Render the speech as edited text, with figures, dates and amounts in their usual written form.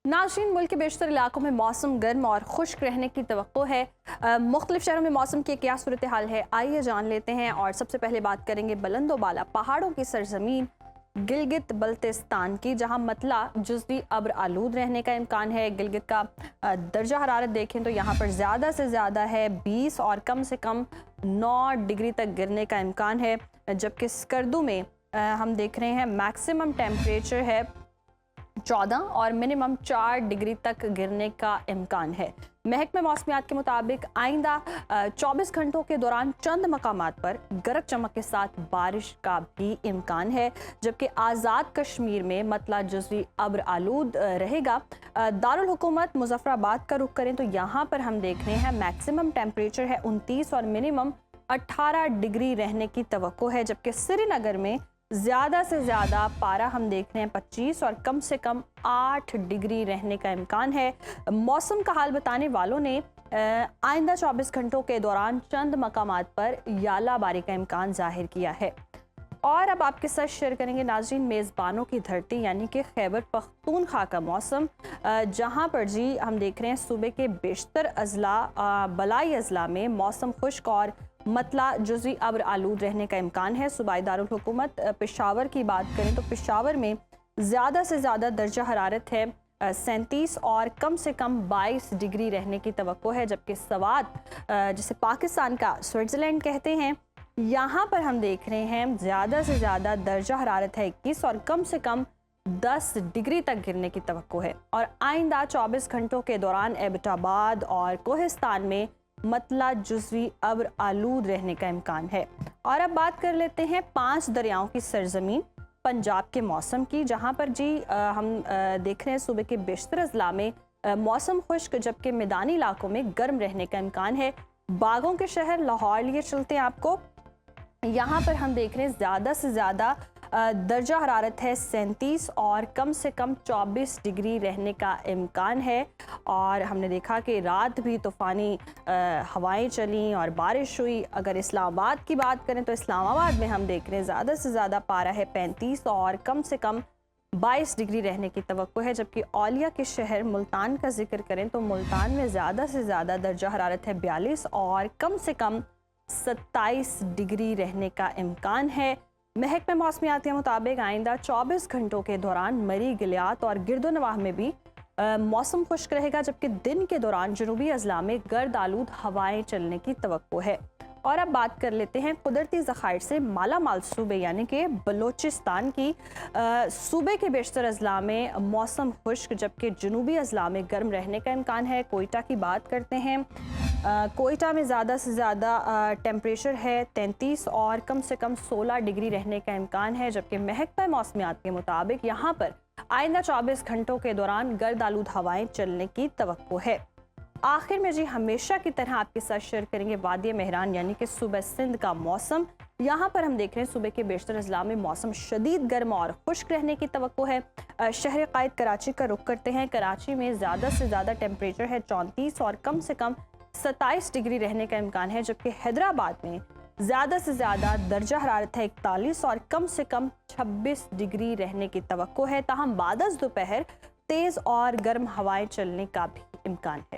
नाज़रीन, मुल्क के बेशतर इलाकों में मौसम गर्म और खुश्क रहने की तवक्को है। मुख्तलिफ शहरों में मौसम की क्या सूरत हाल है, आइए जान लेते हैं। और सबसे पहले बात करेंगे बुलंदोबाला पहाड़ों की सरजमीन गिलगित बल्तिस्तान की, जहां मतला जुज़वी अब्र आलूद रहने का इम्कान है। गिलगित का दर्जा हरारत देखें तो यहाँ पर ज़्यादा से ज़्यादा है 20 और कम से कम 9 डिग्री तक गिरने का इम्कान है। जबकि स्कर्दू में हम देख रहे हैं मैक्सिमम टेम्परेचर है 14 और मिनिमम 4 डिग्री तक गिरने का इम्कान है। महकमे मौसमियात के मुताबिक आइंदा 24 घंटों के दौरान चंद मकामात पर गरज चमक के साथ बारिश का भी इम्कान है। जबकि आज़ाद कश्मीर में मतला जुज़वी अब्र आलूद रहेगा। दारुल हुकूमत मुजफ्फराबाद का रुख करें तो यहाँ पर हम देख रहे हैं मैक्सिमम टेम्परेचर है 29 और मिनिमम 18 डिग्री रहने की तवक्को है। जबकि श्रीनगर में ज़्यादा से ज़्यादा पारा हम देख रहे हैं 25 और कम से कम 8 डिग्री रहने का इम्कान है। मौसम का हाल बताने वालों ने आइंदा 24 घंटों के दौरान चंद मकामात पर यालाबारी का इम्कान जाहिर किया है। और अब आपके साथ शेयर करेंगे नाज़रीन मेज़बानों की धरती यानी कि खैबर पख्तूनख्वा का मौसम, जहां पर जी हम देख रहे हैं सूबे के बेशतर अजला बलाई अजला में मौसम खुश्क और मतला जुज़वी अब्र आलूद रहने का इम्कान है। सूबाई दारुल हुकूमत पेशावर की बात करें तो पेशावर में ज़्यादा से ज़्यादा दर्जा हरारत है 37 और कम से कम 22 डिग्री रहने की तवक्को है। जबकि सवात जिसे पाकिस्तान का स्विट्ज़रलैंड कहते हैं, यहाँ पर हम देख रहे हैं ज़्यादा से ज़्यादा दर्जा हरारत है 21 और कम से कम 10 डिग्री तक गिरने की तवक्को है। और आइंदा 24 घंटों के दौरान एबटाबाद और कोहिस्तान में मतला जुज़वी अब्र आलूद रहने का इम्कान है। और अब बात कर लेते हैं 5 दरियाओं की सरजमीन पंजाब के मौसम की, जहां पर जी हम देख रहे हैं सूबे के बेशतर अजला में मौसम खुश्क, जबकि मैदानी इलाकों में गर्म रहने का इम्कान है। बागों के शहर लाहौर लिए चलते हैं आपको, यहाँ पर हम देख रहे हैं ज़्यादा से ज़्यादा दर्जा हरारत है 37 और कम से कम 24 डिग्री रहने का इम्कान है। और हमने देखा कि रात भी तूफ़ानी हवाएं चली और बारिश हुई। अगर इस्लामाबाद की बात करें तो इस्लामाबाद में हम देख रहे हैं ज़्यादा से ज़्यादा पारा है 35 और कम से कम 22 डिग्री रहने की तवक्को है। जबकि औलिया के शहर मुल्तान का जिक्र करें तो मुल्तान में ज़्यादा से ज़्यादा दर्जा हरारत है 42 और कम से कम 27 डिग्री रहने का इम्कान है। महकमे मौसमियात के मुताबिक आइंदा 24 घंटों के दौरान मरी गिलियात और गिरदोनवाह में भी मौसम खुश्क रहेगा। जबकि दिन के दौरान जनूबी अजला में गर्द आलूद हवाएं चलने की तवक्को है। और अब बात कर लेते हैं कुदरती ज़खायर से माला माल सूबे यानी कि बलोचिस्तान की। सूबे के बेशतर अजला में मौसम खुश्क, जबकि जनूबी अजला में गर्म रहने का इम्कान है। कोयटा की बात करते हैं, कोयटा में ज़्यादा से ज़्यादा टेम्परेचर है 33 और कम से कम 16 डिग्री रहने का इम्कान है। जबकि महकमा मौसमियात के मुताबिक यहाँ पर आइंदा 24 घंटों के दौरान गर्द आलूद हवाएं चलने की तवक्को है। आखिर में जी हमेशा की तरह आपके साथ शेयर करेंगे वादी मेहरान यानी कि सूबा सिंध का मौसम। यहाँ पर हम देख रहे हैं सूबे के बेशतर अजला में मौसम शदीद गर्म और खुश्क रहने की तवक्को है। शहर कायद कराची का रुख करते हैं। कराची में ज़्यादा से ज़्यादा टेम्परेचर है 34 और कम से कम 27 डिग्री रहने का इम्कान है। जबकि हैदराबाद में ज़्यादा से ज़्यादा दर्जा हरारत है 41 और कम से कम 26 डिग्री रहने की तवक्को है। ताहम बादस दोपहर तेज़ और गर्म हवाएं चलने का भी इम्कान है।